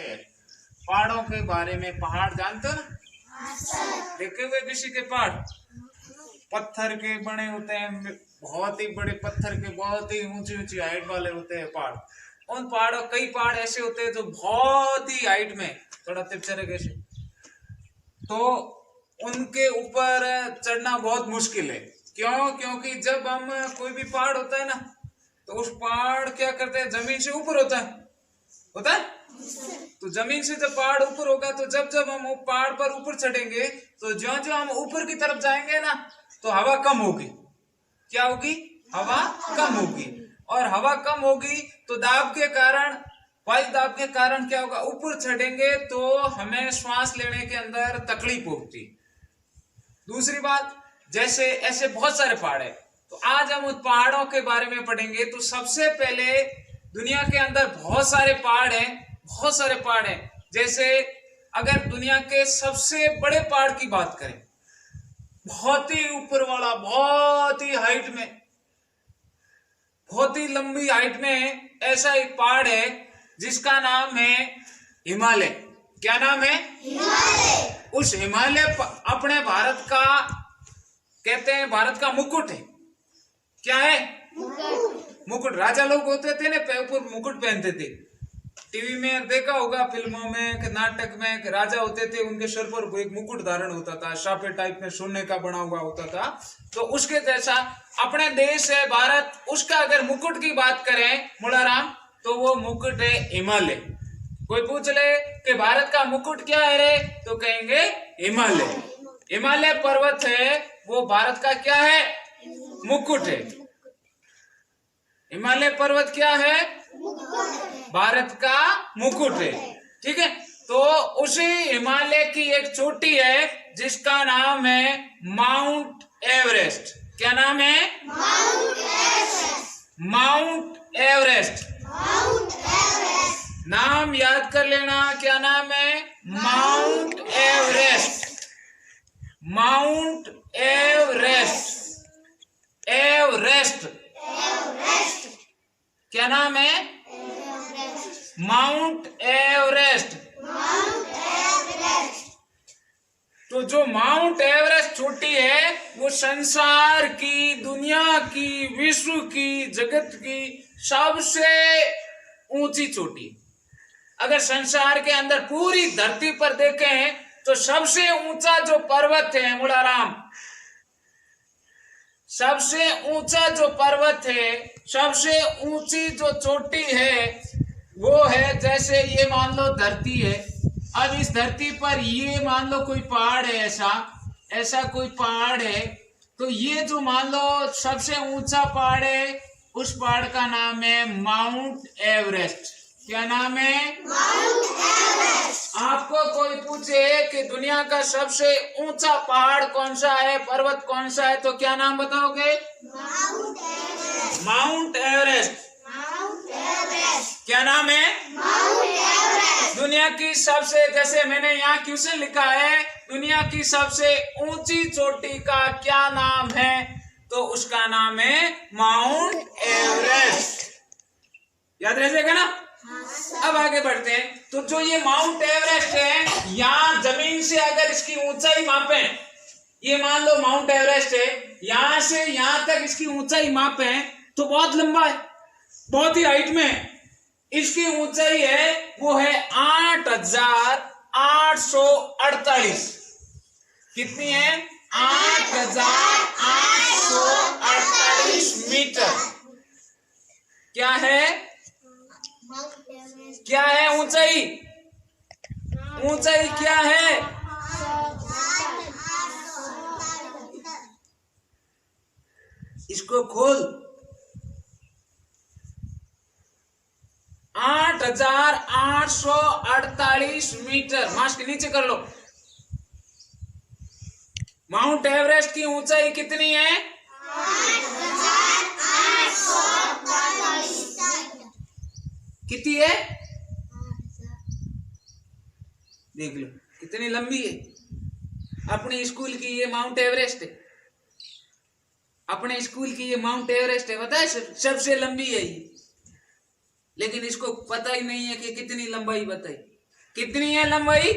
है पहाड़ों के बारे में। पहाड़ जानते हो ना? देखे हुए किसी के पहाड़? पत्थर के बने होते हैं, बहुत ही बड़े पत्थर के, बहुत ही ऊंची ऊंची हाइट वाले होते हैं पहाड़। उन पहाड़ों, कई पहाड़ ऐसे होते हैं जो बहुत ही हाइट में, थोड़ा तिरछे कैसे, तो उनके ऊपर चढ़ना बहुत मुश्किल है। क्यों? क्योंकि जब हम कोई भी पहाड़ होता है ना, तो उस पहाड़ क्या करते हैं, जमीन से ऊपर होता है। तो जमीन से जब पहाड़ ऊपर होगा, तो जब जब हम पहाड़ पर ऊपर चढ़ेंगे, तो ज्यों ज्यों हम ऊपर की तरफ जाएंगे ना, तो हवा कम होगी। क्या होगी? हवा कम होगी। और हवा कम होगी तो दाब के कारण, वायु दाब के कारण क्या होगा, ऊपर चढ़ेंगे तो हमें श्वास लेने के अंदर तकलीफ होगी। दूसरी बात, जैसे ऐसे बहुत सारे पहाड़ है, तो आज हम उन पहाड़ों के बारे में पढ़ेंगे। तो सबसे पहले, दुनिया के अंदर बहुत सारे पहाड़ हैं, जैसे अगर दुनिया के सबसे बड़े पहाड़ की बात करें, बहुत ही ऊपर वाला, बहुत ही हाइट में, बहुत ही लंबी हाइट में ऐसा एक पहाड़ है जिसका नाम है हिमालय। क्या नाम है? हिमालय। उस हिमालय अपने भारत का, कहते हैं भारत का मुकुट है। क्या है? मुकुट। राजा लोग होते थे ना, ऊपर मुकुट पहनते थे। टीवी में देखा होगा, फिल्मों में, नाटक में, राजा होते थे, उनके सर पर एक मुकुट धारण होता था, शापे टाइप में सोने का बना हुआ होता था। तो उसके जैसा अपने देश है भारत, उसका अगर मुकुट की बात करें मुलाराम, तो वो मुकुट है हिमालय। कोई पूछ ले कि भारत का मुकुट क्या है रे, तो कहेंगे हिमालय। हिमालय पर्वत है, वो भारत का क्या है? मुकुट है। हिमालय पर्वत क्या है? भारत का मुकुट है। ठीक है। तो उसी हिमालय की एक चोटी है जिसका नाम है माउंट एवरेस्ट। क्या नाम है? Mount Everest. नाम याद कर लेना, क्या नाम है? Mount Everest. Mount Everest. Everest. क्या नाम है? Mount Everest. तो जो माउंट एवरेस्ट चोटी है, वो संसार की, दुनिया की, विश्व की, जगत की सबसे ऊंची चोटी। अगर संसार के अंदर पूरी धरती पर देखें तो सबसे ऊंचा जो पर्वत है मुलाराम, सबसे ऊंचा जो पर्वत है, सबसे ऊंची जो चोटी है, वो है, जैसे ये मान लो धरती है। अब इस धरती पर ये मान लो कोई पहाड़ है, ऐसा कोई पहाड़ है। तो ये जो मान लो सबसे ऊंचा पहाड़ है, उस पहाड़ का नाम है माउंट एवरेस्ट। क्या नाम है? Mount Everest. आपको कोई पूछे कि दुनिया का सबसे ऊंचा पहाड़ कौन सा है, पर्वत कौन सा है, तो क्या नाम बताओगे? Mount Everest. Mount Everest. क्या नाम है? Mount Everest. दुनिया की सबसे, जैसे मैंने यहाँ क्वेश्चन लिखा है, दुनिया की सबसे ऊंची चोटी का क्या नाम है, तो उसका नाम है माउंट एवरेस्ट। याद रह ना? अब आगे बढ़ते हैं। तो जो ये माउंट एवरेस्ट है, यहाँ जमीन से अगर इसकी ऊंचाई मापें, ये मान लो माउंट एवरेस्ट है, यहां से यहां तक इसकी ऊंचाई मापें तो बहुत लंबा है, बहुत ही हाइट में। इसकी ऊंचाई है, वो है 8,848। कितनी है? 8,848 मीटर। क्या है? क्या है ऊंचाई? ऊंचाई क्या है? इसको खोल। 8,848 मीटर। मास्क नीचे कर लो। माउंट एवरेस्ट की ऊंचाई कितनी है? 8,848। कितनी है? देख लो कितनी लंबी है। अपने स्कूल की ये माउंट एवरेस्ट है। अपने स्कूल की ये माउंट एवरेस्ट है, पता है? सबसे लंबी है ये, लेकिन इसको पता ही नहीं है कि कितनी लंबाई बताई। कितनी है लंबाई?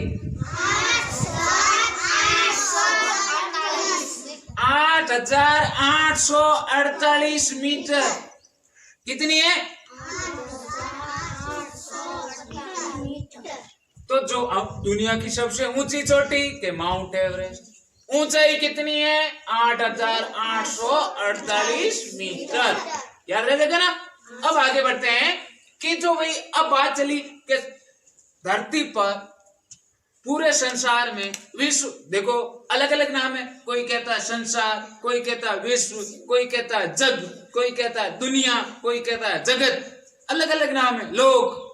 8,848 मीटर। कितनी है? तो जो अब दुनिया की सबसे ऊंची चोटी के माउंट एवरेस्ट, ऊंचाई कितनी है? 8,848 मीटर। याद रहेगा ना। अब आगे बढ़ते हैं कि जो भाई अब बात चली कि धरती पर पूरे संसार में विश्व, देखो अलग अलग नाम है, कोई कहता है संसार, कोई कहता है विश्व, कोई कहता है जग, कोई कहता है दुनिया, कोई कहता है जगत, अलग अलग नाम है। लोग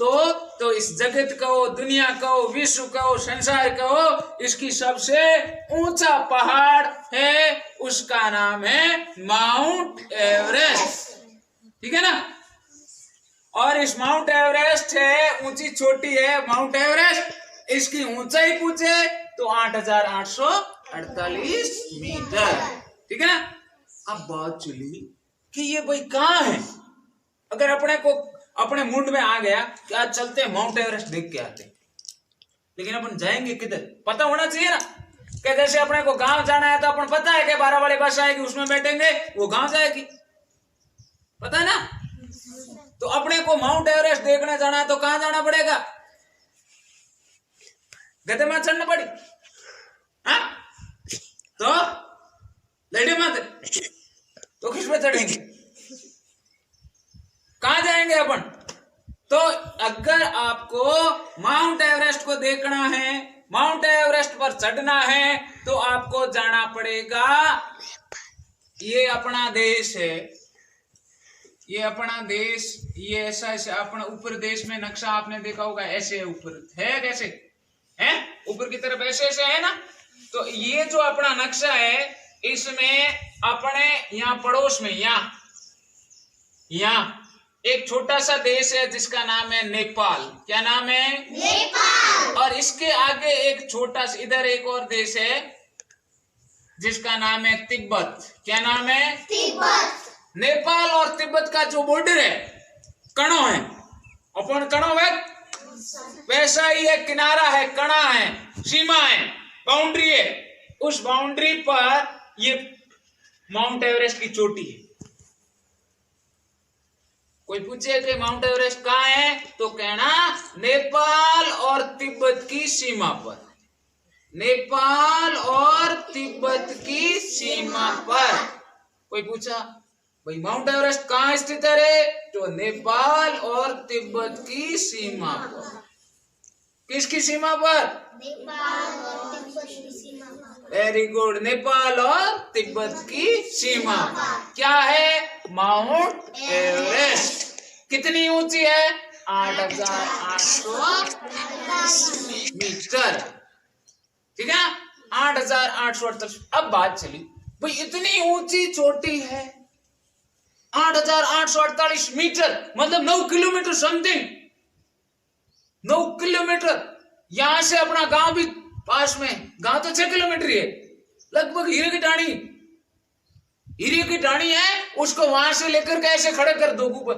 तो इस जगत कहो, दुनिया कहो, विश्व कहो, संसार कहो, इसकी सबसे ऊंचा पहाड़ है, उसका नाम है माउंट एवरेस्ट। ठीक है ना। और इस माउंट एवरेस्ट है, ऊंची चोटी है माउंट एवरेस्ट। इसकी ऊंचाई पूछे तो 8,848 मीटर। ठीक है ना। अब बात चली कि ये भाई कहाँ है। अगर अपने को अपने मुंड में आ गया कि आज चलते हैं माउंट एवरेस्ट देख के आते हैं, लेकिन अपन जाएंगे किधर पता होना चाहिए ना। कि जैसे अपने को गांव जाना है तो अपन पता है कि 12 वाली बस आएगी, उसमें बैठेंगे, वो गांव जाएगी, पता है ना। तो अपने को माउंट एवरेस्ट देखने जाना है तो कहां जाना पड़ेगा? गधे में चढ़ना पड़ी, हाँ? तो लेडी माते तो किस पे चढ़ेंगे? कहां जाएंगे अपन? तो अगर आपको माउंट एवरेस्ट को देखना है, माउंट एवरेस्ट पर चढ़ना है, तो आपको जाना पड़ेगा, ये अपना देश है, ये अपना देश, ये ऐसा ऐसा अपना ऊपर देश में नक्शा आपने देखा होगा, ऐसे ऊपर है, कैसे है ऊपर की तरफ ऐसे ऐसे है ना। तो ये जो अपना नक्शा है, इसमें अपने यहाँ पड़ोस में यहाँ एक छोटा सा देश है जिसका नाम है नेपाल। क्या नाम है? नेपाल। और इसके आगे एक छोटा सा इधर एक और देश है जिसका नाम है तिब्बत। क्या नाम है? तिब्बत। नेपाल और तिब्बत का जो बॉर्डर है, कणो है, अपन कणो है, वैसा ही एक किनारा है, कणा है, सीमा है, बाउंड्री है। उस बाउंड्री पर ये माउंट एवरेस्ट की चोटी है। कोई पूछे कि माउंट एवरेस्ट कहाँ है, तो कहना नेपाल और तिब्बत की सीमा पर, नेपाल और तिब्बत की सीमा पर। कोई पूछा भाई माउंट एवरेस्ट कहाँ स्थित है, तो नेपाल और तिब्बत की सीमा पर। किसकी सीमा पर? नेपाल और तिब्बत की सीमा पर। वेरी गुड, नेपाल और तिब्बत की सीमा। क्या है? Mount Everest. कितनी ऊंची है? 8,848 मीटर। ठीक है, 8,848। अब बात चली भाई इतनी ऊंची चोटी है, 8,848 मीटर, मतलब 9 किलोमीटर समथिंग, 9 किलोमीटर। यहां से अपना गांव भी पास में, गांव तो 6 किलोमीटर है लगभग। हीरे की टाणी है, उसको वहां से लेकर के ऐसे खड़े कर दो ऊपर।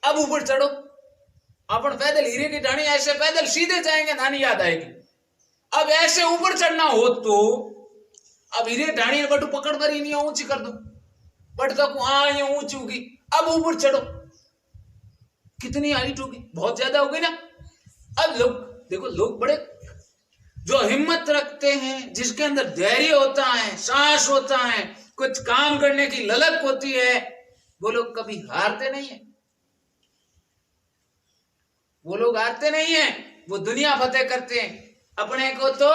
अब ऊपर चढ़ो, अपन पैदल हीरे की टाणी ऐसे पैदल सीधे जाएंगे, नानी याद आएगी। अब ऐसे ऊपर चढ़ना हो तो अब हीरे टाणी बटू पकड़ कर ही नहीं, ऊंची कर दो, बट तक ये ऊंची होगी। अब ऊपर चढ़ो, कितनी हाइट होगी? बहुत ज्यादा होगी ना। अब लोग देखो, लोग बड़े जो हिम्मत रखते हैं, जिसके अंदर धैर्य होता है, साहस होता है, कुछ काम करने की ललक होती है, वो लोग कभी हारते नहीं है। वो लोग हारते नहीं है, वो दुनिया फतेह करते हैं। अपने को तो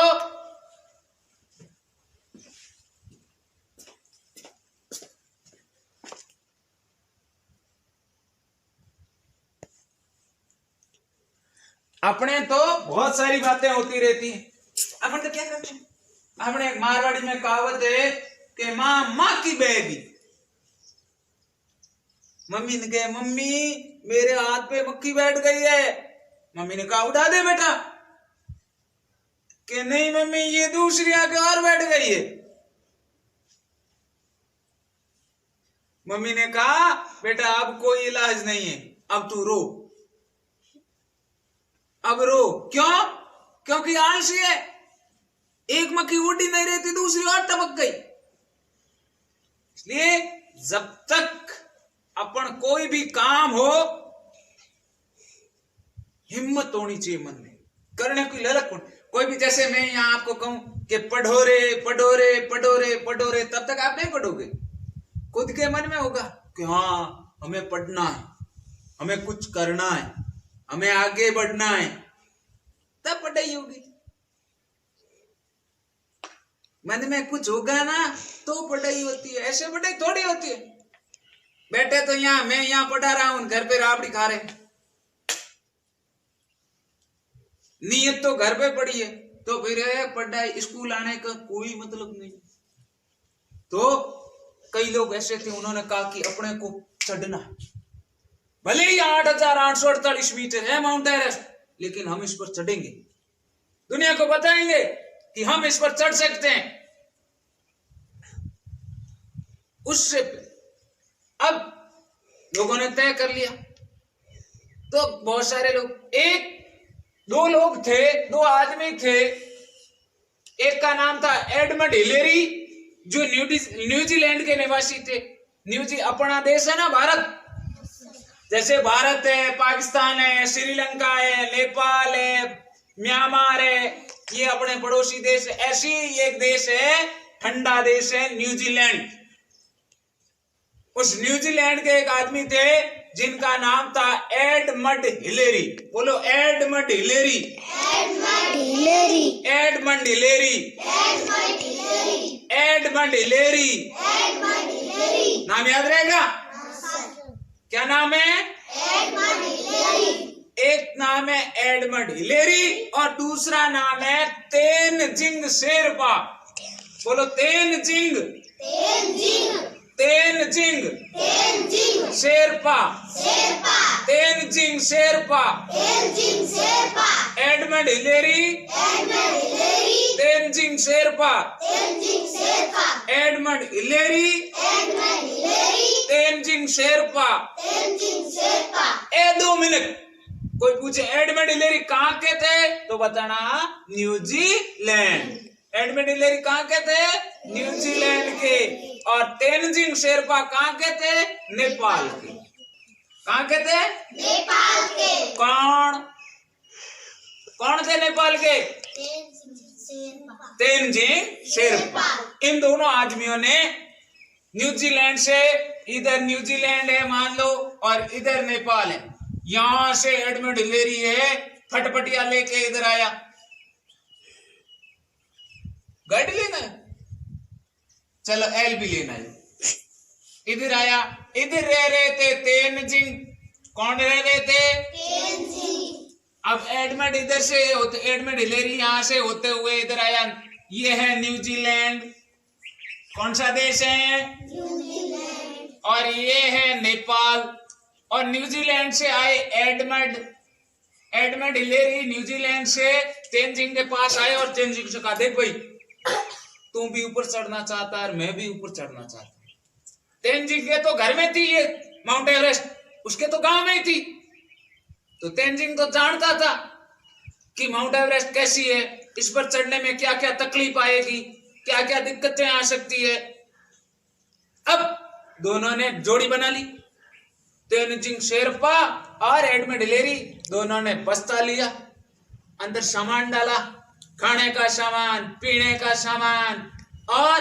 बहुत सारी बातें होती रहती हैं। अपन तो क्या करते हैं, अपने एक मारवाड़ी में कहावत है कि माँ की बेबी। मम्मी ने कहा, मम्मी मेरे हाथ पे मक्खी बैठ गई है। मम्मी ने कहा उठा दे बेटा। कि नहीं मम्मी, ये दूसरी आके और बैठ गई है। मम्मी ने कहा बेटा अब कोई इलाज नहीं है, अब तू रो। अब रो। क्यों? क्योंकि आलसी है। एक मक्खी उड़ी नहीं रहती, दूसरी और टपक गई। इसलिए जब तक अपन कोई भी काम हो, हिम्मत होनी चाहिए मन में, करने की ललक होनी। कोई भी, जैसे मैं यहां आपको कहूं कि पढ़ो रे पढ़ो रे पढ़ो रे पढ़ो रे, तब तक आप नहीं पढ़ोगे। खुद के मन में होगा कि हाँ हमें पढ़ना है, हमें कुछ करना है, हमें आगे बढ़ना है, तब पढ़ाई होगी। मन में कुछ होगा ना तो पढ़ाई होती है, ऐसे पढ़ाई थोड़ी होती है। बैठे तो यहाँ, मैं यहाँ पढ़ा रहा हूं, घर पे राबड़ी खा रहे, नीयत तो घर पे पड़ी है, तो फिर पढ़ाई स्कूल आने का कोई मतलब नहीं। तो कई लोग ऐसे थे, उन्होंने कहा कि अपने को चढ़ना, भले ही 8,848 मीटर है माउंट एवरेस्ट, लेकिन हम इस पर चढ़ेंगे, दुनिया को बताएंगे कि हम इस पर चढ़ सकते हैं। उससे अब लोगों ने तय कर लिया, तो बहुत सारे लोग, दो लोग थे, दो आदमी थे। एक का नाम था एडमंड हिलेरी, जो न्यूजीलैंड के निवासी थे। अपना देश है ना भारत, जैसे भारत है, पाकिस्तान है, श्रीलंका है, नेपाल है, म्यांमार है, ये अपने पड़ोसी देश। ऐसी एक देश है, ठंडा देश है न्यूजीलैंड। उस न्यूजीलैंड के एक आदमी थे जिनका नाम था एडमंड हिलेरी। बोलो Edmund Hillary. Edmund Hillary. Edmund Hillary. Edmund Hillary. नाम याद रहेगा? क्या नाम है? Edmund Hillary. एक नाम है एडमंड हिलेरी और दूसरा नाम है तेनजिंग शेरपा। बोलो Tenzing. Tenzing Sherpa. Tenzing Sherpa. Edmund Hillary. Tenzing Sherpa. Edmund Hillary. Tenzing Sherpa. ए 2 मिनट, कोई पूछे एडमंड हिलेरी कहाँ के थे तो बताना न्यूजीलैंड। एडमंड हिलेरी कहाँ के थे? न्यूजीलैंड के। और तेनजिंग शेरपा कहाँ के थे? नेपाल के। कहाँ के थे? नेपाल के। कौन थे नेपाल के? तेनजिंग शेरपा। इन दोनों आदमियों ने न्यूजीलैंड से, इधर न्यूजीलैंड है मान लो और इधर नेपाल है, यहां से एडमंड हिलेरी है, फटफटिया लेके इधर आया, गाड़ी लेना है, चलो एल भी लेना है, इधर आया। इधर रह रहे थे तेनजिंग। कौन रह रहे थे? तेनजिंग। अब एडमंड इधर से होते, एडमंड हिलेरी यहां से होते हुए इधर आया। ये है न्यूजीलैंड। कौन सा देश है? न्यूजीलैंड। और ये है नेपाल। और न्यूजीलैंड से आए एडमंड हिलेरी न्यूजीलैंड से तेनजिंग के पास आए और तेनजिंग से कहा, देख भाई तू भी ऊपर चढ़ना चाहता है और मैं भी ऊपर चढ़ना चाहता हूं। तेनजिंग के तो घर में थी ये माउंट एवरेस्ट, उसके तो गांव में ही थी। तो तेनजिंग तो जानता था कि माउंट एवरेस्ट कैसी है, इस पर चढ़ने में क्या क्या तकलीफ आएगी, क्या क्या दिक्कतें आ सकती है। अब दोनों ने जोड़ी बना ली, तेनजिंग शेरपा और एडमंड हिलेरी। दोनों ने बस्ता लिया, अंदर सामान डाला, खाने का सामान, पीने का सामान, और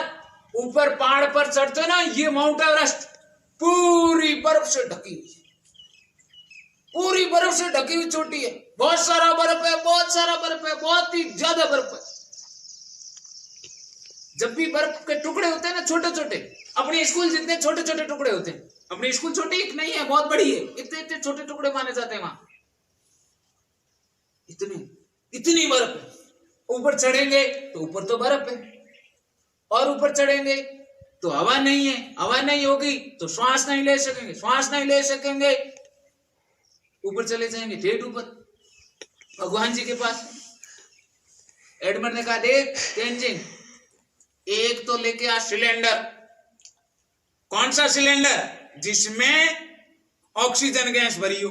ऊपर पहाड़ पर चढ़ते ना, ये माउंट एवरेस्ट पूरी बर्फ से ढकी हुई, पूरी बर्फ से ढकी हुई चोटी है। बहुत सारा बर्फ है, बहुत सारा बर्फ है, बहुत ही ज्यादा बर्फ है। जब भी बर्फ के टुकड़े होते हैं ना छोटे छोटे, अपने स्कूल जितने छोटे छोटे टुकड़े होते हैं, अपनी स्कूल छोटी नहीं है, बहुत बड़ी है, इतने इतने छोटे टुकड़े माने जाते हैं वहां, इतनी बर्फ है। ऊपर चढ़ेंगे तो ऊपर तो बर्फ है, और ऊपर चढ़ेंगे तो हवा नहीं है, हवा नहीं होगी तो श्वास नहीं ले सकेंगे, श्वास नहीं ले सकेंगे, ऊपर चले जाएंगे ठेठ ऊपर भगवान जी के पास। एडमंड ने कहा, देख तेनजिंग, एक तो लेके आ सिलेंडर। कौन सा सिलेंडर? जिसमें ऑक्सीजन गैस भरी हो,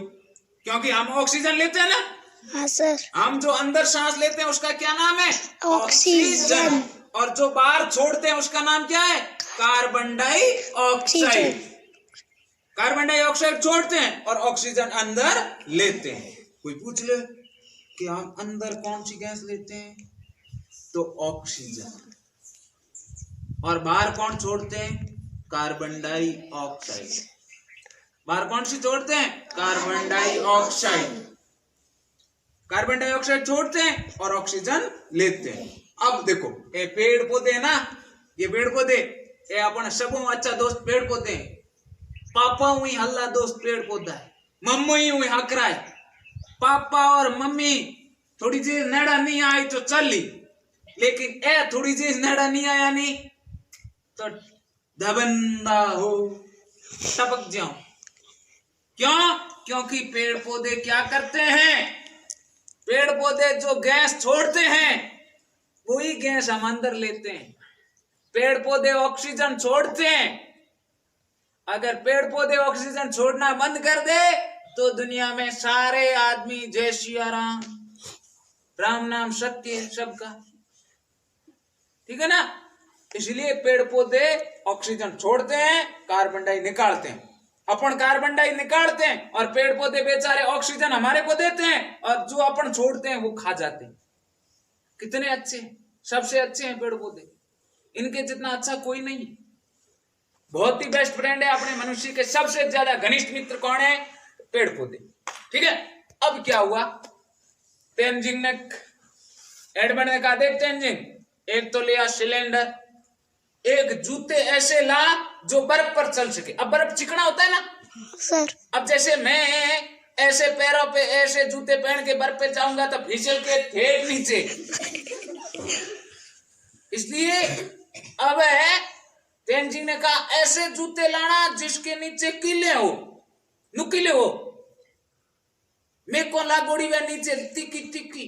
क्योंकि हम ऑक्सीजन लेते हैं ना, हाँ सर। हम जो अंदर सांस लेते हैं उसका क्या नाम है? ऑक्सीजन। और जो बाहर छोड़ते हैं उसका नाम क्या है? Carbon dioxide. कार्बन डाइऑक्साइड छोड़ते हैं और ऑक्सीजन अंदर लेते हैं। कोई पूछ ले कि हम अंदर कौन सी गैस लेते हैं, तो ऑक्सीजन, और बाहर कौन छोड़ते हैं? Carbon dioxide. बाहर कौन सी छोड़ते हैं? Carbon dioxide. कार्बन डाइऑक्साइड छोड़ते हैं और ऑक्सीजन लेते हैं। अब देखो ये पेड़ पौधे है ना, ये पेड़ पौधे ये अपन सबों अच्छा दोस्त पेड़ पौधे हैं। पापा हुई हल्ला दोस्त पेड़ पौधा है, मम्मी हुई हकरा है। पापा और मम्मी थोड़ी चीज नेड़ा नहीं आई तो चली, लेकिन ए थोड़ी चीज नेड़ा नहीं आया नहीं तो दबंदा हो, टपक जाओ। क्यों? क्योंकि पेड़ पौधे क्या करते हैं? पेड़ पौधे जो गैस छोड़ते हैं वही गैस हम अंदर लेते हैं। पेड़ पौधे ऑक्सीजन छोड़ते हैं। अगर पेड़ पौधे ऑक्सीजन छोड़ना बंद कर दे तो दुनिया में सारे आदमी जय सिया राम, राम नाम सत्य है सबका, ठीक है ना। इसलिए पेड़ पौधे ऑक्सीजन छोड़ते हैं, कार्बन डाई निकालते हैं। अपन कार्बन डाई निकालते हैं और पेड़ पौधे बेचारे ऑक्सीजन हमारे को देते हैं, और जो अपन छोड़ते हैं वो खा जाते हैं। कितने अच्छे हैं, सबसे अच्छे हैं पेड़ पौधे, इनके जितना अच्छा कोई नहीं है। बहुत ही बेस्ट फ्रेंड है अपने मनुष्य के, सबसे ज्यादा घनिष्ठ मित्र कौन है? पेड़ पौधे, ठीक है। अब क्या हुआ, तेनजिंग ने, एडमंड ने कहा देख तेनजिंग एक तो लिया सिलेंडर, एक जूते ऐसे ला जो बर्फ पर चल सके। अब बर्फ चिकना होता है ना सर। अब जैसे मैं ऐसे पैरों पे ऐसे जूते पहन के बर्फ पे जाऊंगा तो फिसल के ठेक नीचे, इसलिए अब है तेनजिंग ने कहा ऐसे जूते लाना जिसके नीचे कीले हो, नुकीले हो। मैं को लागोड़ी वे नीचे तिक्की तिक्की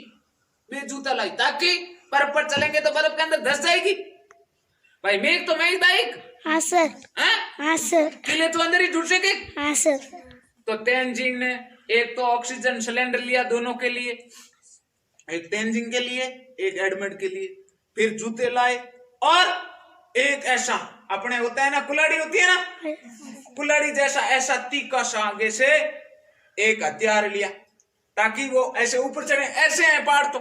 वे जूता लाई, ताकि बर्फ पर चलेंगे तो बर्फ के अंदर धस जाएगी। भाई मेघ तो मेघ दाइक। हाँ सर। हाँ सर। कीले तो अंदर ही ढूंढ सके। हाँ सर। तो तेनजिंग ने एक तो ऑक्सीजन सिलेंडर लिया दोनों के लिए, एक तेनजिंग के लिए एक एडमंड के लिए, फिर जूते लाए और एक ऐसा अपने होता है ना कुल्हाड़ी होती है ना, कुल्हाड़ी जैसा ऐसा तीखा सा आगे से एक हथियार लिया ताकि वो ऐसे ऊपर चढ़े। ऐसे है पहाड़ तो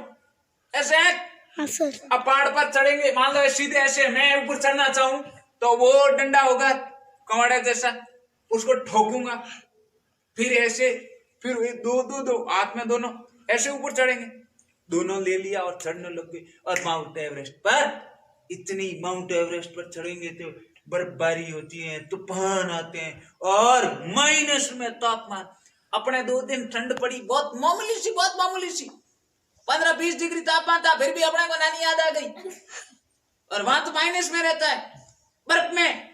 ऐसे है। हाँ सर। अब पहाड़ पर चढ़ेंगे, मान लो सीधे ऐसे मैं ऊपर चढ़ना चाहूं तो वो डंडा होगा कमाड़ा जैसा, उसको ठोकूंगा, फिर ऐसे, फिर दो हाथ में दोनों ऐसे ऊपर चढ़ेंगे। दोनों ले लिया और चढ़ने लग गए। और माउंट एवरेस्ट पर, इतनी माउंट एवरेस्ट पर चढ़ेंगे तो बर्फबारी होती है, तूफान आते हैं और माइनस में तापमान। अपने 2 दिन ठंड पड़ी, बहुत मामूली सी 15-20 डिग्री तापमान था, फिर भी अपने को नानी याद आ गई। और वहां तो माइनस में रहता है, बर्फ में।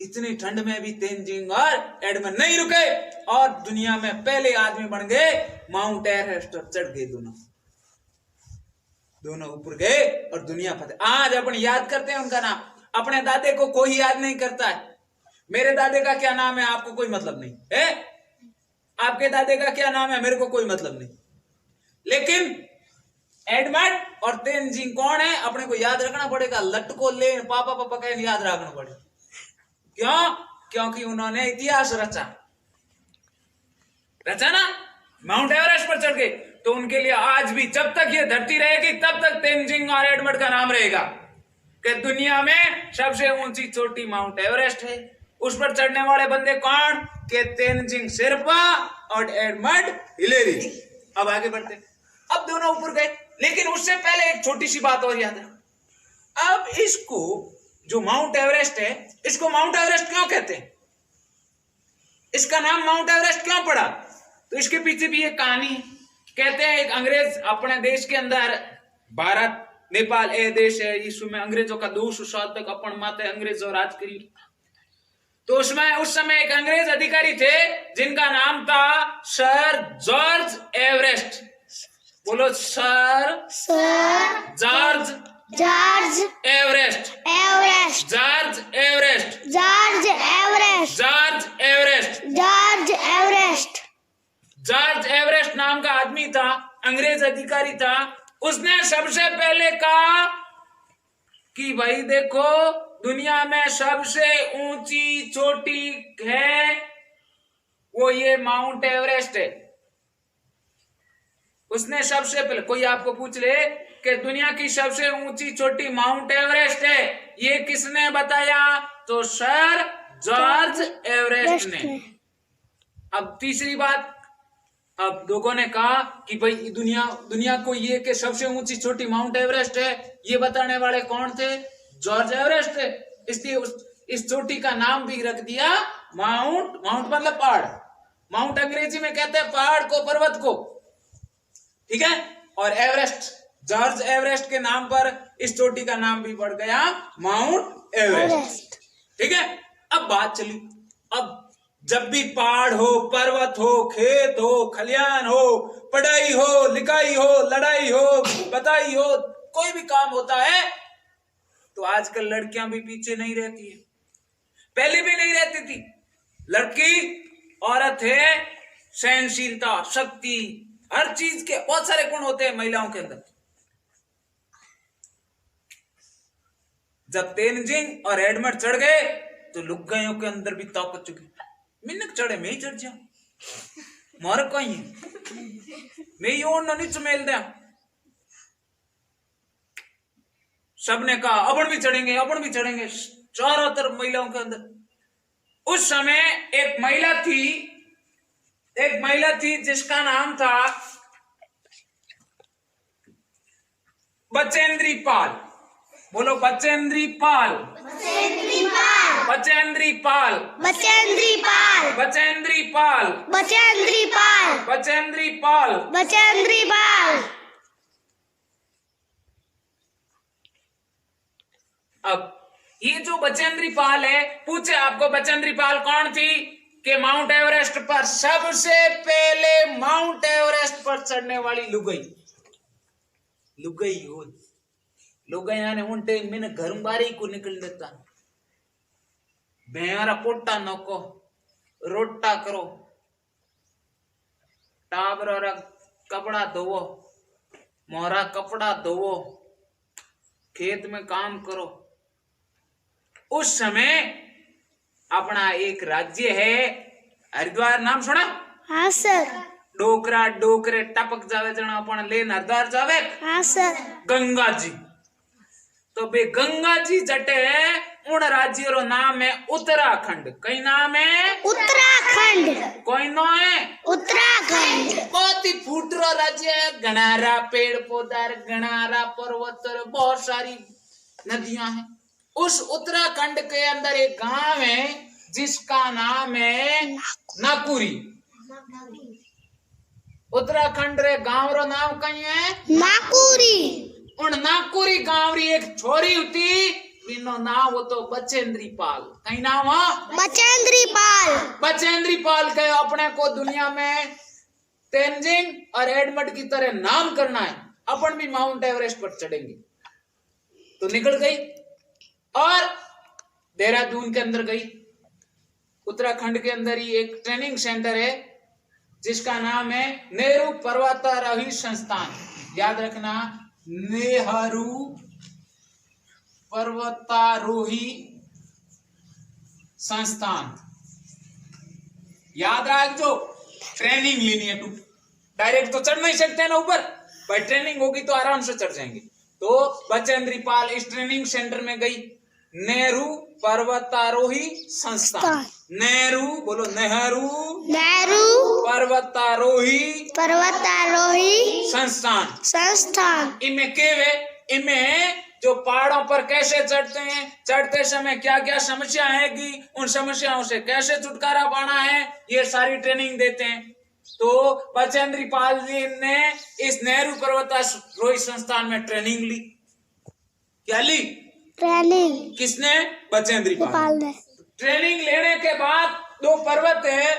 इतनी ठंड में भी तेनजिंग और एडमंड नहीं रुके और दुनिया में पहले आदमी बन गए, माउंट एवरेस्ट पर चढ़ गए। दोनों ऊपर गए और दुनिया फतेह। आज अपन याद करते हैं उनका नाम, अपने दादे को कोई याद नहीं करता है। मेरे दादे का क्या नाम है आपको कोई मतलब नहीं है, आपके दादे का क्या नाम है मेरे को कोई मतलब नहीं, लेकिन एडमंड और तेनजिंग कौन है अपने को याद रखना पड़ेगा। लटको ले पापा पापा का याद रखना पड़ेगा। क्यों? क्योंकि उन्होंने इतिहास रचा ना, माउंट एवरेस्ट पर चढ़ गए। तो उनके लिए आज भी जब तक ये धरती रहेगी तब तक तेनजिंग और एडमंड का नाम रहेगा कि दुनिया में सबसे ऊंची चोटी माउंट एवरेस्ट है। उस पर चढ़ने वाले बंदे कौन? के तेनजिंग शेरपा और एडमंड हिलेरी। अब आगे बढ़ते, अब दोनों ऊपर गए, लेकिन उससे पहले एक छोटी सी बात और याद है। अब इसको जो माउंट एवरेस्ट है, इसको माउंट एवरेस्ट क्यों कहते हैं? इसका नाम माउंट एवरेस्ट क्यों पड़ा? तो इसके पीछे भी एक कहानी है। कहते हैं एक अंग्रेज अपने देश के अंदर, भारत नेपाल ए देश है, इसमें अंग्रेजों का 200 साल तक अपन माते अंग्रेजों राज करी। तो उसमें उस समय एक अंग्रेज अधिकारी थे जिनका नाम था सर जॉर्ज एवरेस्ट। बोलो sir George Everest. George Everest नाम का आदमी था, अंग्रेज अधिकारी था। उसने सबसे पहले कहा कि भाई देखो, दुनिया में सबसे ऊंची चोटी है वो ये माउंट एवरेस्ट है। उसने सबसे पहले, कोई आपको पूछ ले कि दुनिया की सबसे ऊंची चोटी माउंट एवरेस्ट है, ये किसने बताया? तो सर जॉर्ज एवरेस्ट ने। अब तीसरी बात, अब लोगों ने कहा कि भाई दुनिया को ये कि सबसे ऊंची चोटी माउंट एवरेस्ट है, ये बताने वाले कौन थे? जॉर्ज एवरेस्ट थे। इसलिए इस चोटी का नाम भी रख दिया माउंट। माउंट मतलब पहाड़, माउंट अंग्रेजी में कहते हैं पहाड़ को, पर्वत को, ठीक है। और एवरेस्ट, जॉर्ज एवरेस्ट के नाम पर इस चोटी का नाम भी पड़ गया माउंट एवरेस्ट, ठीक है। अब बात चली, अब जब भी पहाड़ हो, पर्वत हो, खेत हो, खलियान हो, पढ़ाई हो, लिखाई हो, लड़ाई हो, बधाई हो, कोई भी काम होता है तो आजकल लड़कियां भी पीछे नहीं रहती है, पहले भी नहीं रहती थी। लड़की औरत है, सहनशीलता, शक्ति, हर चीज के बहुत सारे गुण होते हैं महिलाओं के अंदर। जब तेनजिंग और एडमंड चढ़ गए तो लुगाइयों के अंदर भी ताकत चुकी। मिन्नक चढ़े मैं ही चढ़ जाऊं, मार कहीं मैं ही ओढ़ नहीं चमेल दिया। सबने कहा अपन भी चढ़ेंगे, अपन भी चढ़ेंगे, चारों तरफ महिलाओं के अंदर। उस समय एक महिला थी जिसका नाम था बचेंद्री पाल। बोलो बचेंद्री पाल, बचेंद्री पाल, बचेंद्री पाल, बचेंद्री पाल, बचेंद्री पाल, बचेंद्री पाल, बचेंद्री पाल। अब ये जो बचेंद्री पाल है, पूछे आपको बचेंद्री पाल कौन थी? कि माउंट एवरेस्ट पर सबसे पहले माउंट एवरेस्ट पर चढ़ने वाली लुगाई हो। लुगाई यानी उनटे मैंने घर बारी को निकल देता, बेहरा पोटा नको, रोटा करो, टाबर कपड़ा धोवो, मोरा कपड़ा धोवो, खेत में काम करो। उस समय अपना एक राज्य है हरिद्वार, नाम सुना? हाँ सर। डोकरा डोकरे टपक जावे जना अपन लेन हरिद्वार जावे। हाँ सर। गंगा जी, तो बे गंगा जी जटे उन राज्य रो नाम है उत्तराखंड। कई नाम है? उत्तराखंड। कोई नो है? उत्तराखंड। बहुत ही फूटरो राज्य है, घनारा पेड़ पौधा, घनारा पर्वत, बहुत सारी नदियां हैं। उस उत्तराखंड के अंदर एक गांव है जिसका नाम है नाकुरी। उत्तराखंड रे गांव रो नाम कहीं है? नाकुरी। उन नाकुरी गांव री एक छोरी होती, बिनो नाम हो तो बचेंद्री पाल। कहीं नाम हो? बचेंद्री पाल। बचेंद्री पाल के अपने को दुनिया में तेनजिंग और एडमंड की तरह नाम करना है, अपन भी माउंट एवरेस्ट पर चढ़ेंगे। तो निकल गई और देहरादून के अंदर गई। उत्तराखंड के अंदर ही एक ट्रेनिंग सेंटर है जिसका नाम है नेहरू पर्वतारोही संस्थान। याद रखना, नेहरू पर्वतारोही संस्थान। याद रख जो ट्रेनिंग लेनी है, तू डायरेक्ट तो चढ़ नहीं सकते ना ऊपर, भाई ट्रेनिंग होगी तो आराम से चढ़ जाएंगे। तो बचेंद्री पाल इस ट्रेनिंग सेंटर में गई, नेहरू पर्वतारोही संस्थान। नेहरू बोलो, नेहरू पर्वतारोही संस्थान। इनमें केवे, इनमें जो पहाड़ों पर कैसे चढ़ते हैं, चढ़ते समय क्या क्या समस्या आएगी, उन समस्याओं से कैसे छुटकारा पाना है, ये सारी ट्रेनिंग देते हैं। तो बचेंद्री पाल जी ने इस नेहरू पर्वतारोही संस्थान में ट्रेनिंग ली। क्या ली? ट्रेनिंग। किसने? बचेंद्री पाल ने। ट्रेनिंग लेने के बाद दो पर्वत है,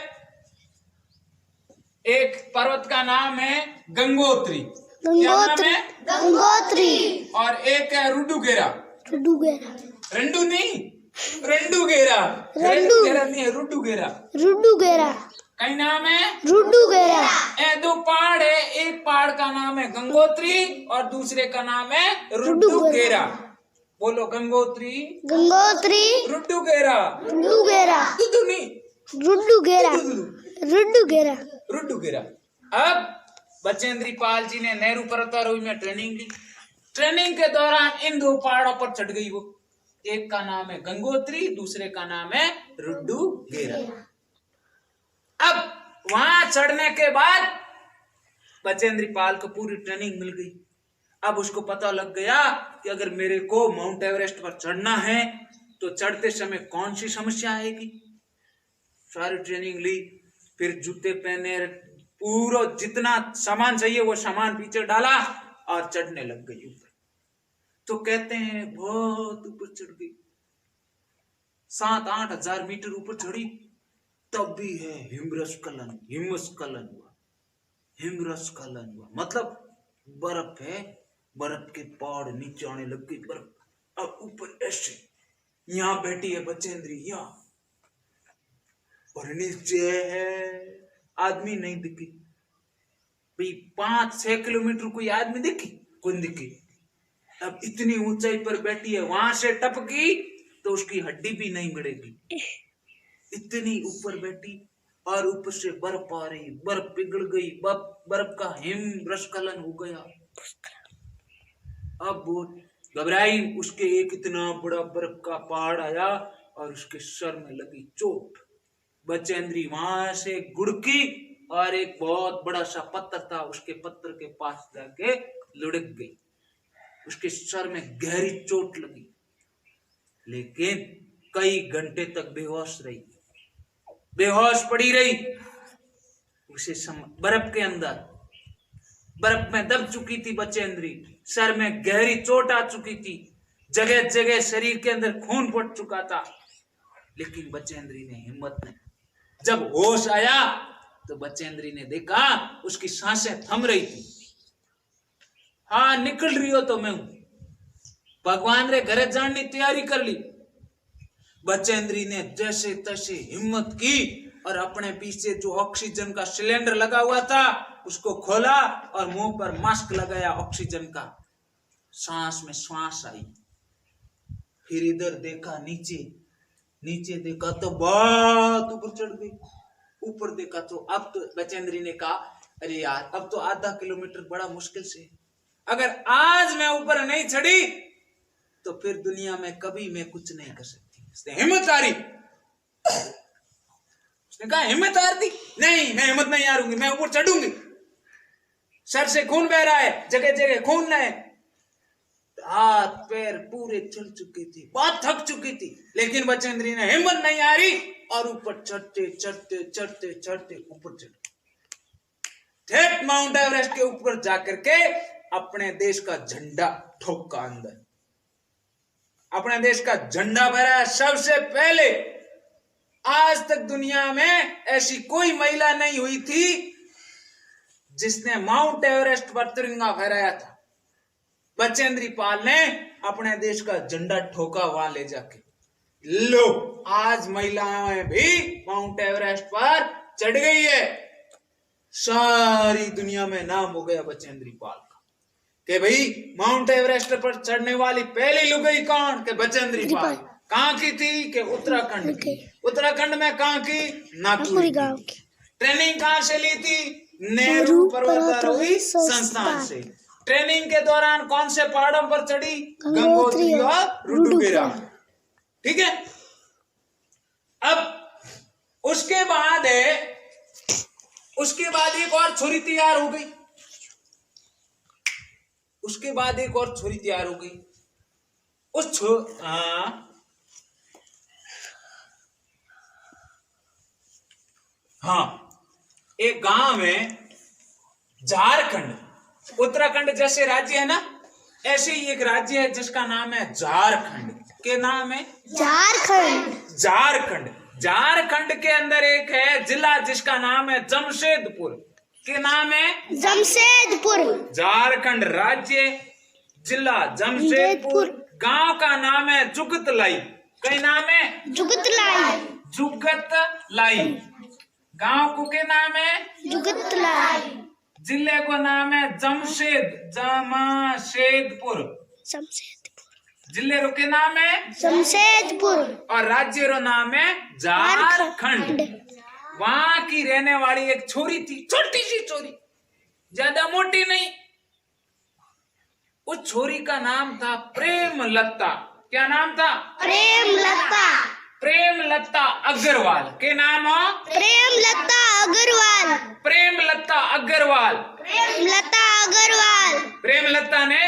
एक पर्वत का नाम है गंगोत्री। क्या नाम है? गंगोत्री। और एक है रुडुगेरा। रंडू नहीं, रंडुगेरा नहीं है, रुडुगेरा। कई नाम है? रुडुगेरा, ए दो पहाड़ है, एक पहाड़ का नाम है गंगोत्री और दूसरे का नाम है रुड्डुगेरा। बोलो गंगोत्री, गंगोत्री, रुड्डुगेरा। रुडुगेरा, दुदु नहीं, रुडुगेरा, रुडुगेरा। रुड्डुगेरा। अब बचेंद्री पाल जी ने नेहरू पर्वतारोही में ट्रेनिंग ली। ट्रेनिंग के दौरान इन दो पहाड़ों पर चढ़ गई वो। एक का नाम है गंगोत्री, दूसरे का नाम है रुड्डुगेरा। अब वहां चढ़ने के बाद बचेंद्री पाल को पूरी ट्रेनिंग मिल गई। अब उसको पता लग गया कि अगर मेरे को माउंट एवरेस्ट पर चढ़ना है तो चढ़ते समय कौन सी समस्या आएगी। सारी ट्रेनिंग ली, फिर जूते पहने, पूरा जितना सामान चाहिए वो सामान पीछे डाला और चढ़ने लग गई ऊपर। तो कहते हैं बहुत ऊपर चढ़ गई, 7-8 हजार मीटर ऊपर चढ़ी। तब भी है हिमस्खलन हुआ, हिमस्खलन हुआ मतलब बर्फ है, बर्फ के पहाड़ नीचे आने लग गई बर्फ। अब ऊपर ऐसे यहाँ बैठी है बचेंद्री यहाँ, और नीचे है आदमी नहीं दिखी भाई। 5-6 किलोमीटर कोई आदमी दिखी? कोई दिखी। अब इतनी ऊंचाई पर बैठी है, वहां से टपकी तो उसकी हड्डी भी नहीं मिलेगी, इतनी ऊपर बैठी। और ऊपर से बर्फ आ रही, बर्फ पिघल गई, बर्फ का हिमस्खलन हो गया। अब वो घबराई, उसके एक इतना बड़ा बर्फ का पहाड़ आया और उसके सर में लगी चोट। बचेंद्री वहां से गुड़की और एक बहुत बड़ा सा पत्थर था, उसके पत्थर के पास जाके लुढ़क गई। उसके सर में गहरी चोट लगी, लेकिन कई घंटे तक बेहोश रही, बेहोश पड़ी रही। उसे बर्फ के अंदर, बर्फ में दब चुकी थी बचेंद्री, सर में गहरी चोट आ चुकी थी, जगह जगह शरीर के अंदर खून फट चुका था। लेकिन बचेंद्री ने हिम्मत नहीं। जब होश आया तो बचेंद्री ने देखा उसकी सांसें थम रही थी। हाँ निकल रही हो तो मैं हूं, भगवान रे घरे जाने की तैयारी कर ली। बचेंद्री ने जैसे तैसे हिम्मत की और अपने पीछे जो ऑक्सीजन का सिलेंडर लगा हुआ था उसको खोला और मुंह पर मास्क लगाया ऑक्सीजन का। सांस में श्वास आई, फिर इधर देखा नीचे, नीचे देखा तो बहुत ऊपर चढ़ गई। ऊपर देखा तो अब तो बचेंद्री ने कहा अरे यार अब तो आधा किलोमीटर बड़ा मुश्किल से, अगर आज मैं ऊपर नहीं चढ़ी तो फिर दुनिया में कभी मैं कुछ नहीं कर सकती। उसने हिम्मत हारी, उसने कहा हिम्मत हार दी, नहीं मैं हिम्मत नहीं हारूंगी, मैं ऊपर चढ़ूंगी। सर से खून बह रहा है, जगह जगह खून है, हाथ पैर पूरे चल चुके थे, बहुत थक चुकी थी, लेकिन बचेंद्री ने हिम्मत नहीं हारी और ऊपर चढ़ते चढ़ते चढ़ते चढ़ते ऊपर चढ़ ठेठ माउंट एवरेस्ट के ऊपर जाकर के अपने देश का झंडा ठोका अंदर, अपने देश का झंडा फहराया सबसे पहले। आज तक दुनिया में ऐसी कोई महिला नहीं हुई थी जिसने माउंट एवरेस्ट पर तिरंगा फहराया था। बचेंद्री पाल ने अपने देश का झंडा ठोका वहां ले जाके। लो आज महिलाएं भी माउंट एवरेस्ट पर चढ़ गई है। सारी दुनिया में नाम हो गया बचेंद्री पाल का कि भाई माउंट एवरेस्ट पर चढ़ने वाली पहली लुगाई कौन? के बचेंद्री पाल। कहाँ की थी? के उत्तराखंड की। उत्तराखंड में कहाँ की? नागपुर गांव की। ट्रेनिंग कहाँ से ली थी? नेहरू पर्वतारोही संस्थान से। ट्रेनिंग के दौरान कौन से पहाड़ों पर चढ़ी? गंगोत्री और रुड्डुगेरा। ठीक है। अब उसके बाद एक और छोरी तैयार हो गई। उसके बाद एक और छोरी तैयार हो गई। एक गांव में झारखंड, उत्तराखंड जैसे राज्य है ना, ऐसे ही एक राज्य है जिसका नाम है झारखंड। के नाम है झारखंड। झारखंड। झारखंड के अंदर एक है जिला जिसका नाम है जमशेदपुर। के नाम है जमशेदपुर। झारखंड राज्य, जिला जमशेदपुर, गांव का नाम है जुगतलाई। कई नाम है? जुगतलाई। जुगतलाई। गांव को के नाम है जुगतला, जिले को नाम है जमशेदपुर, शमशेदपुर, जिले रो के नाम है शमशेदपुर, और राज्य रो नाम है झारखंड। वहां की रहने वाली एक छोरी थी, छोटी सी छोरी, ज्यादा मोटी नहीं। उस छोरी का नाम था प्रेमलता। क्या नाम था? प्रेमलता, प्रेमलता अग्रवाल। के नाम हो? प्रेमलता अग्रवाल, प्रेमलता अग्रवाल। प्रेमलता अग्रवाल। प्रेमलता ने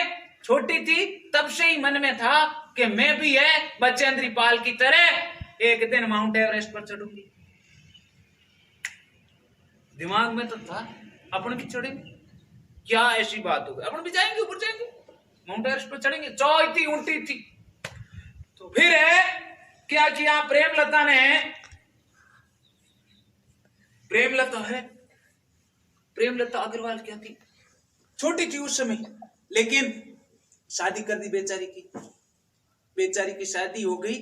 छोटी थी तब से ही मन में था कि मैं भी है बचेंद्री पाल की तरह एक दिन माउंट एवरेस्ट पर चढ़ूंगी। दिमाग में तो था अपन की चढ़ेंगे, क्या ऐसी बात होगी, अपन भी जाएंगे, ऊपर जाएंगे, माउंट एवरेस्ट पर चढ़ेंगे। चौई थी, ऊंटी थी। तो फिर है क्या किया प्रेमलता ने? प्रेमलता है, प्रेमलता अग्रवाल क्या थी? छोटी थी उस समय, लेकिन शादी कर दी बेचारी की। बेचारी की शादी हो गई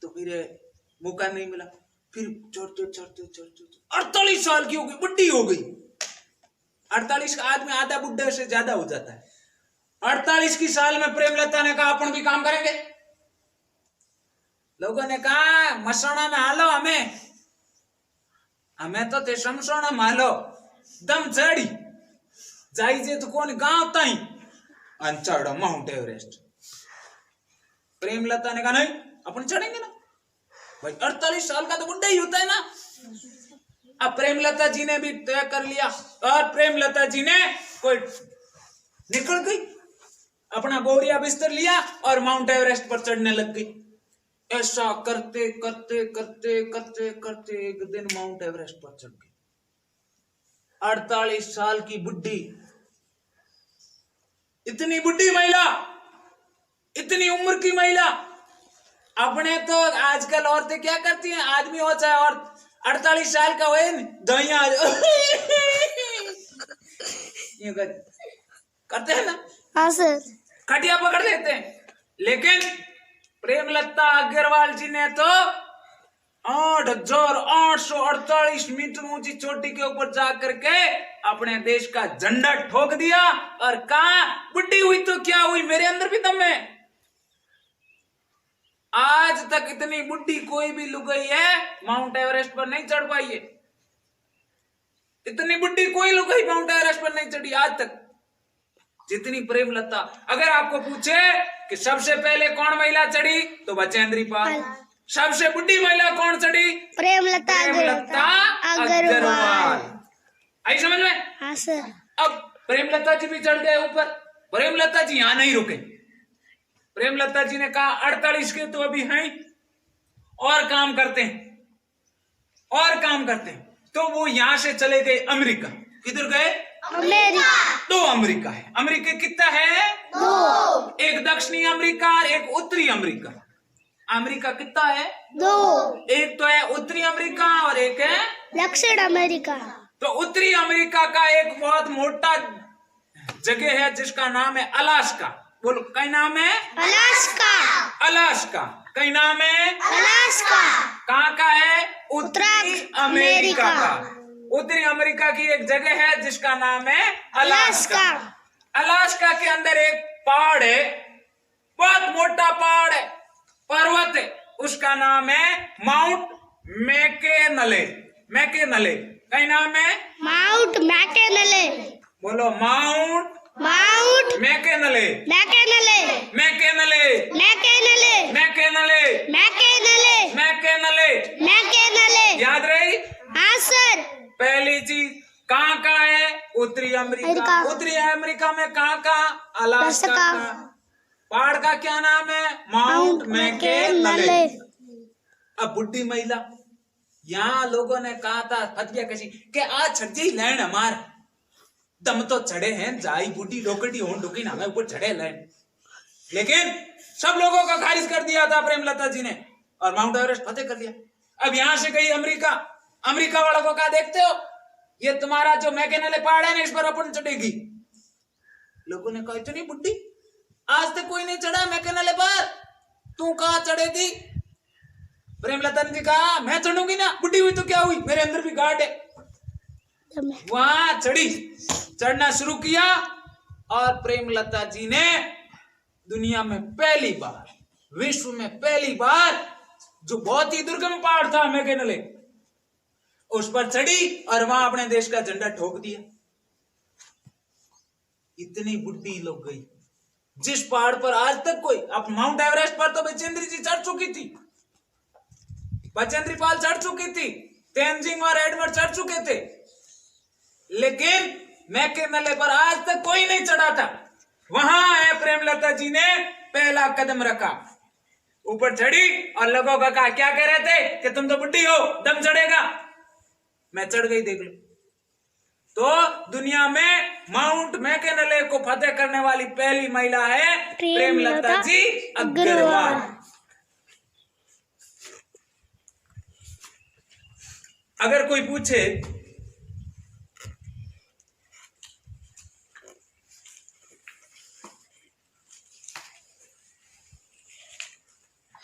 तो फिर मौका नहीं मिला। फिर चढ़ते चढ़ते चढ़ते 48 साल की हो गई, बुढ़ी हो गई। 48 का आदमी आधा बुढ़े से ज्यादा हो जाता है। 48 की साल में प्रेमलता ने कहा अपन भी काम करेंगे। लोगों ने कहा मसोना में हालो, हमें तो ते शमसोना में हालो, दम चढ़ी जाइए तो कौन गांव ताई चढ़ो माउंट एवरेस्ट। प्रेमलता ने कहा नहीं अपन चढ़ेंगे ना भाई, 48 साल का तो बुढ़ा ही होता है ना। अब प्रेमलता जी ने भी तय कर लिया और प्रेमलता जी ने कोई निकल गई, अपना बोरिया बिस्तर लिया और माउंट एवरेस्ट पर चढ़ने लग गई। ऐसा करते करते करते करते करते एक दिन माउंट एवरेस्ट पर चढ़ गई। 48 साल की बुढ़ी, इतनी बुढ़ी महिला, इतनी उम्र की महिला। अपने तो आजकल औरतें क्या करती हैं, आदमी हो चाहे और 48 साल का हो दहिया करते हैं ना, हाँ सर, खटिया पकड़ देते हैं। लेकिन प्रेमलता अग्रवाल जी ने तो 8,848 मीटर ऊंची चोटी के ऊपर जाकर के अपने देश का झंडा ठोक दिया और कहा बुढ़ी हुई तो क्या हुई, मेरे अंदर भी दम है। आज तक इतनी बुढ़ी कोई भी लुगाई है माउंट एवरेस्ट पर नहीं चढ़ पाई है। इतनी बुढ़ी कोई लुगाई माउंट एवरेस्ट पर नहीं चढ़ी आज तक जितनी प्रेमलता। अगर आपको पूछे कि सबसे पहले कौन महिला चढ़ी तो बचेंद्री पाल। सबसे बुढ़ी महिला कौन चढ़ी? प्रेमलता अग्रवाल। आई समझ में? हाँ सर। अब प्रेमलता जी भी चढ़ गए ऊपर। प्रेमलता जी यहां नहीं रुके। प्रेमलता जी ने कहा 48 के तो अभी हैं और काम करते हैं, और काम करते हैं। तो वो यहां से चले गए अमेरिका। किधर गए? अमेरिका। 2 अमेरिका है। अमेरिका कितना है? 2। एक दक्षिणी अमेरिका और एक उत्तरी अमेरिका। अमेरिका कितना है? 2। एक तो है उत्तरी अमेरिका और एक है दक्षिण अमेरिका। तो उत्तरी अमेरिका का एक बहुत मोटा जगह है जिसका नाम है अलास्का। बोलो कई नाम है? अलास्का। अलास्का। कई नाम है? अलास्का। कहाँ का है? उत्तरी उत्तरी अमेरिका अमेरिका। का। उत्तरी अमेरिका की एक जगह है जिसका नाम है अलास्का। अलास्का। अलास्का के अंदर एक पहाड़ है, बहुत मोटा पहाड़ है, पर्वत है, उसका नाम है माउंट मैकेनले। मैकेनले कई नाम है? Mount McKinley. बोलो Mount Mount McKinley. McKinley. McKinley. McKinley. McKinley. McKinley. McKinley. McKinley. याद रही? हाँ सर। पहली चीज कहाँ है? उत्तरी अमेरिका। अमेरिका। उत्तरी अमेरिका में कहाँ? Alaska Alaska. का। पहाड़ का क्या नाम है? Mount McKinley. अब बुढ़ी महिला, यहाँ लोगों ने कहा था फतिया कशी के आज छज्जी लैंड हमार दम तो चढ़े हैं, जाई बूटी डोकटी होन डुकी ना, मैं ऊपर चढ़े लैंड। लेकिन सब लोगों का खारिज कर दिया था प्रेमलता जी ने और माउंट एवरेस्ट फतेह कर दिया। अब यहां से गई अमेरिका। अमेरिका वालों को कहा देखते हो ये तुम्हारा जो मैकेनले पहाड़ है ना, इस पर अपन चढ़ेगी। लोगों ने कहा इतनी बुढ़ी, आज तक कोई नहीं चढ़ा मैकेनले पर, तू कहां चढ़ेगी? प्रेमलता ने कहा मैं चढ़ूंगी ना, बुढ़ी हुई तो क्या हुई, मेरे अंदर भी गार्ड है। में वहां चढ़ना शुरू किया और प्रेमलता जी ने दुनिया में पहली बार, विश्व में पहली बार, जो बहुत ही दुर्गम पहाड़ था मैकेनले, उस पर चढ़ी और वहां अपने देश का झंडा ठोक दिया। इतनी बुढ़ी लोग गई जिस पहाड़ पर आज तक कोई, अब माउंट एवरेस्ट पर तो बचेंद्री जी चढ़ चुकी थी, बचेंद्री पाल चढ़ चुकी थी, तेंजिंग और एडवर्ड चढ़ चुके थे, लेकिन मैकेनले पर आज तक कोई नहीं चढ़ा था। वहां है प्रेमलता जी ने पहला कदम रखा, ऊपर चढ़ी और लोगों का कहा, क्या कह रहे थे कि तुम तो बुढ़ी हो, दम चढ़ेगा। मैं चढ़ गई, देख लो। तो दुनिया में माउंट मैकेनले को फतेह करने वाली पहली महिला है प्रेमलता जी अग्रवाल। अगर कोई पूछे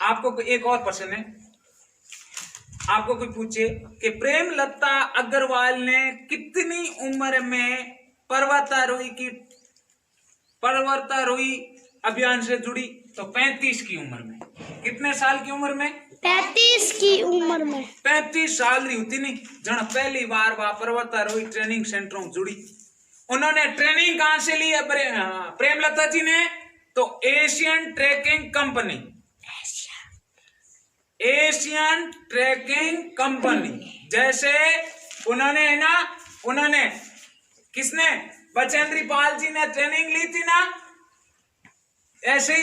आपको एक और प्रश्न है, आपको कोई पूछे कि प्रेमलता अग्रवाल ने कितनी उम्र में पर्वतारोही अभियान से जुड़ी, तो 35 की उम्र में। कितने साल की उम्र में? 35 की उम्र में। 35 साल नहीं होती नहीं जन पहली बार वह पर्वतारोही ट्रेनिंग सेंटरों जुड़ी। उन्होंने ट्रेनिंग कहां से ली है प्रेमलता जी ने? तो Asian trekking company, Asian trekking company. जैसे उन्होंने किसने? बचेंद्री पाल जी ने ट्रेनिंग ली थी ना, ऐसे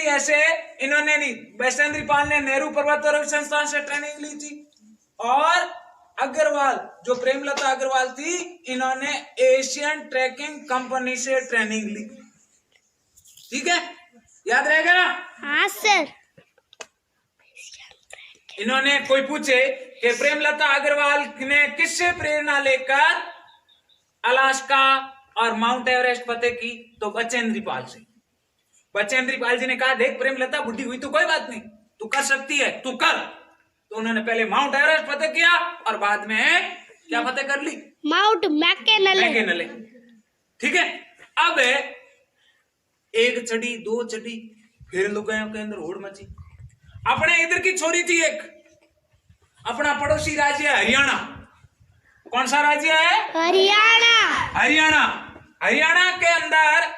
इन्होंने ली। बचेंद्री पाल ने नेहरू पर्वतारोही संस्थान से ट्रेनिंग ली थी, और अग्रवाल जो प्रेमलता अग्रवाल थी, इन्होंने एशियन ट्रैकिंग कंपनी से ट्रेनिंग ली। ठीक है, याद रहेगा ना? हाँ सर। इन्होंने, कोई पूछे कि प्रेमलता अग्रवाल ने किससे प्रेरणा लेकर अलास्का और माउंट एवरेस्ट फतेह की, तो बचेंद्री पाल से। बचेंद्री पाल जी ने कहा, देख प्रेमलता बुढ़ी हुई तो कोई बात नहीं, तू कर सकती है, तू कर। तो उन्होंने पहले माउंट एवरेस्ट फतेह किया और बाद में क्या फतेह कर ली? Mount McKinley. ठीक है। अब एक चढ़ी, दो चढ़ी, फिर लोगों के अंदर होड़ मची। अपने इधर की छोरी थी एक, अपना पड़ोसी राज्य है हरियाणा। कौन सा राज्य है? हरियाणा। हरियाणा के अंदर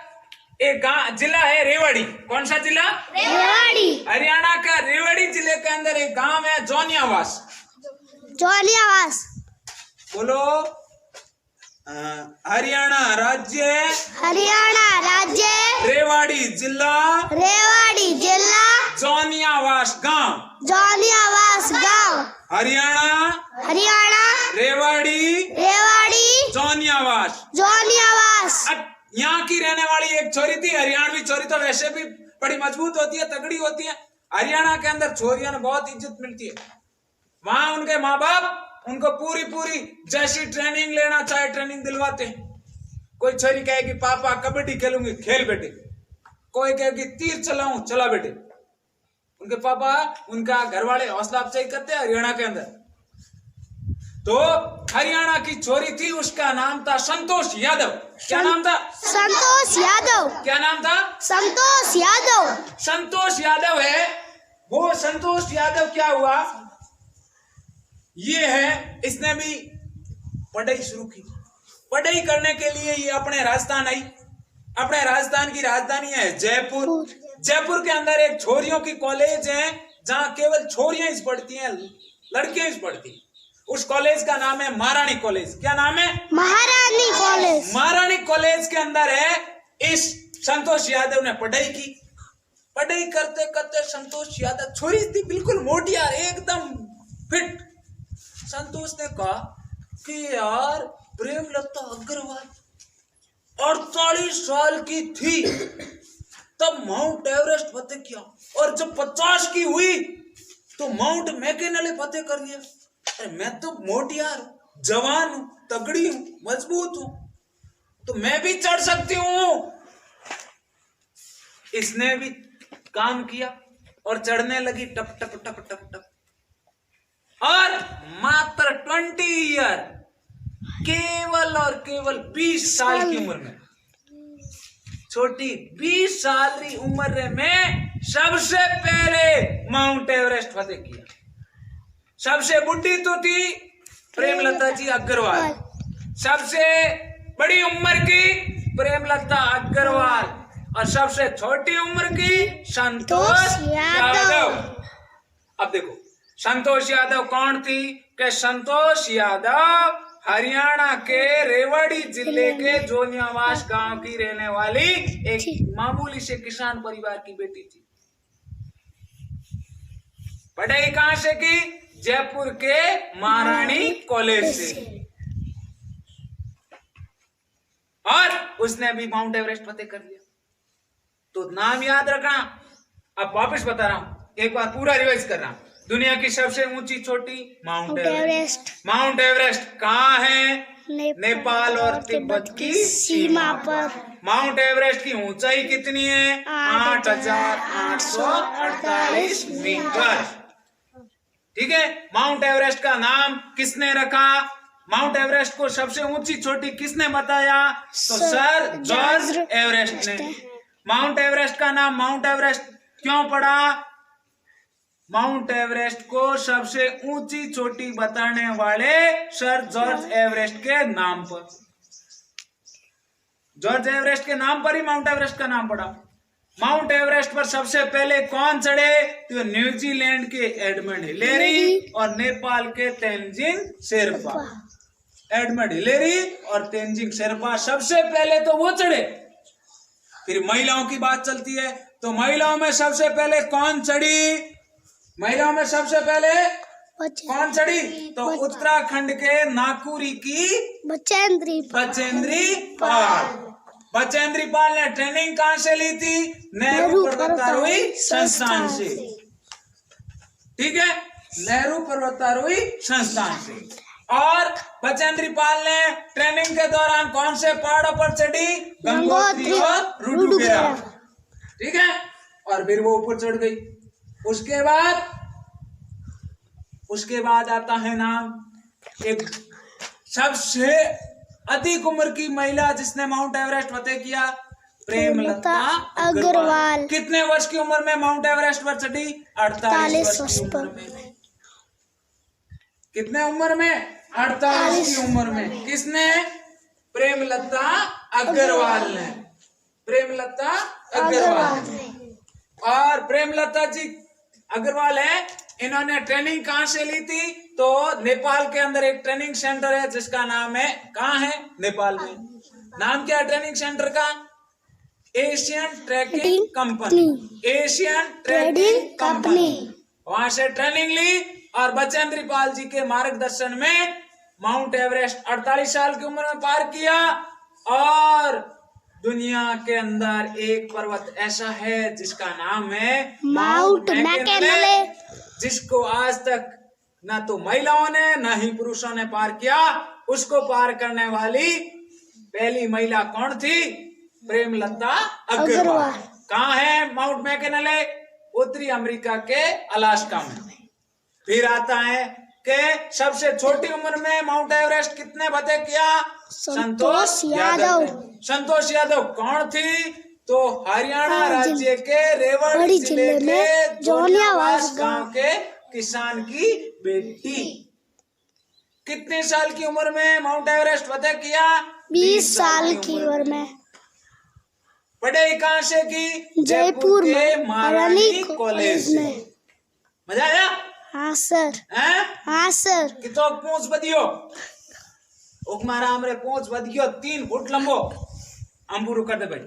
एक जिला है रेवाड़ी। कौन सा जिला? रेवाड़ी। हरियाणा का रेवाड़ी जिले के अंदर एक गांव है जोनियावास। बोलो। हरियाणा राज्य रेवाड़ी जिला जोनियावास गांव हरियाणा रेवाड़ी जोनियावास। यहाँ की रहने वाली एक छोरी थी, हरियाणवी छोरी, तो वैसे भी बड़ी मजबूत होती है, तगड़ी होती है। हरियाणा के अंदर छोरियों ने बहुत इज्जत मिलती है। वहां उनके माँ बाप उनको पूरी जैसी ट्रेनिंग लेना चाहे ट्रेनिंग दिलवाते हैं। कोई छोरी कहेगी पापा कबड्डी खेलूंगी, खेल बेटे। कोई कहेगी तीर चलाऊं, चला बेटे। उनके पापा, उनका घर वाले हौसला अफजाई करते हैं हरियाणा के अंदर। तो हरियाणा की छोरी थी, उसका नाम था संतोष यादव। क्या नाम था? संतोष यादव। क्या नाम था? संतोष यादव। संतोष यादव है वो। संतोष यादव क्या हुआ, ये है, इसने भी पढ़ाई शुरू की। पढ़ाई करने के लिए ये अपने राजस्थान आई। अपने राजस्थान की राजधानी है जयपुर। जयपुर के अंदर एक छोरियों की कॉलेज है, जहां केवल छोरियां ही पढ़ती हैं, लड़कियां ही पढ़ती हैं। उस कॉलेज का नाम है महारानी कॉलेज। क्या नाम है? महारानी कॉलेज। महारानी कॉलेज के अंदर है। इस संतोष यादव ने पढ़ाई की। पढ़ाई करते करते संतोष यादव, छोरी थी बिल्कुल मोटी यार, एकदम फिट। संतोष ने कहा कि यार प्रेमलता अग्रवाल 48 साल की थी तब माउंट एवरेस्ट फतेह किया, और जब 50 की हुई तो माउंट मैकेनले फतेह कर लिया। अरे मैं तो मोटी यार, जवान हूं, तगड़ी हूं, मजबूत हूं, तो मैं भी चढ़ सकती हूं। इसने भी काम किया और चढ़ने लगी, टप टप टप टप टप। और मात्र 20 ईयर केवल और केवल 20 साल की उम्र में, छोटी 20 साल की उम्र में सबसे पहले माउंट एवरेस्ट फतेह किया। सबसे बुढ़ी तो थी प्रेमलता जी अग्रवाल, सबसे बड़ी उम्र की प्रेमलता अग्रवाल, और सबसे छोटी उम्र की संतोष यादव। अब देखो संतोष यादव कौन थी? कि संतोष यादव हरियाणा के रेवाड़ी जिले के जोनियावास गांव की रहने वाली एक मामूली से किसान परिवार की बेटी थी। पढ़ाई कहां से की? जयपुर के महारानी कॉलेज से, और उसने भी माउंट एवरेस्ट फतेह कर लिया। तो नाम याद रखना। अब वापस बता रहा हूं, एक बार पूरा रिवाइज कर रहा हूं। दुनिया की सबसे ऊंची चोटी माउंट एवरेस्ट। माउंट एवरेस्ट कहाँ है? नेपाल और तिब्बत की सीमा पर। माउंट एवरेस्ट की ऊंचाई कितनी है? 8,848 मीटर। ठीक है। माउंट एवरेस्ट का नाम किसने रखा? माउंट एवरेस्ट को सबसे ऊंची चोटी किसने बताया? तो सर जॉर्ज एवरेस्ट ने। माउंट एवरेस्ट का नाम माउंट एवरेस्ट क्यों पड़ा? माउंट एवरेस्ट को सबसे ऊंची चोटी बताने वाले सर जॉर्ज एवरेस्ट के नाम पर, जॉर्ज एवरेस्ट के नाम पर ही माउंट एवरेस्ट का नाम पड़ा। माउंट एवरेस्ट पर सबसे पहले कौन चढ़े? तो न्यूजीलैंड के एडमंड हिलेरी और नेपाल के तेंजिंग शेरपा। एडमंड हिलेरी और तेंजिंग शेरपा सबसे पहले तो वो चढ़े। फिर महिलाओं की बात चलती है, तो महिलाओं में सबसे पहले कौन चढ़ी? महिलाओं में सबसे पहले कौन चढ़ी? तो उत्तराखंड के नाकुरी की बचेंद्री पाल। बचेंद्री पाल ने ट्रेनिंग कहां से ली थी? नेहरू पर्वतारोही संस्थान से। ठीक है, नेहरू पर्वतारोही संस्थान से। और बचेंद्री पाल ने ट्रेनिंग के दौरान कौन से पहाड़ों पर चढ़ी? गंगोत्री और रुडुगेरा। ठीक है, और फिर वो ऊपर चढ़ गई। उसके बाद आता है नाम एक सबसे अधिक उम्र की महिला जिसने माउंट एवरेस्ट फतेह किया, प्रेमलता अग्रवाल। कितने वर्ष की उम्र में माउंट एवरेस्ट पर चढ़ी? 48 वर्ष की उम्र में। कितने उम्र में? 48 की उम्र में। किसने? प्रेमलता अग्रवाल ने। प्रेमलता अग्रवाल ने। और प्रेमलता जी अग्रवाल है, इन्होंने ट्रेनिंग कहां से ली थी? तो नेपाल के अंदर एक ट्रेनिंग सेंटर है जिसका नाम है, कहां है? नेपाल में। नाम क्या है ट्रेनिंग सेंटर का? Asian trekking company. Asian trekking company. वहां से ट्रेनिंग ली और बचेंद्री पाल जी के मार्गदर्शन में माउंट एवरेस्ट 48 साल की उम्र में पार किया। और दुनिया के अंदर एक पर्वत ऐसा है जिसका नाम है माउंट मैकिनले, जिसको आज तक ना तो महिलाओं ने ना ही पुरुषों ने पार किया। उसको पार करने वाली पहली महिला कौन थी? प्रेमलता अग्रवाल। कहाँ है माउंट मैकिनले? उत्तरी अमेरिका के अलास्का में। फिर आता है कि सबसे छोटी उम्र में माउंट एवरेस्ट कितने फतेह किया? संतोष यादव। संतोष यादव कौन थी? तो हरियाणा राज्य के रेवाड़ी जिले के जोनियावास गांव के किसान की बेटी। कितने साल की उम्र में माउंट एवरेस्ट फतेह किया? 20 साल की उम्र में। पढ़ाई कहां से की? जयपुर के महारानी कॉलेज में। मजा आया? हाँ सर। हाँ सर। कितो पूंछ बदियो उकमारा हमरे पूंछ बदियो 3 फुट लंबो अंबुरु कर दे भाई।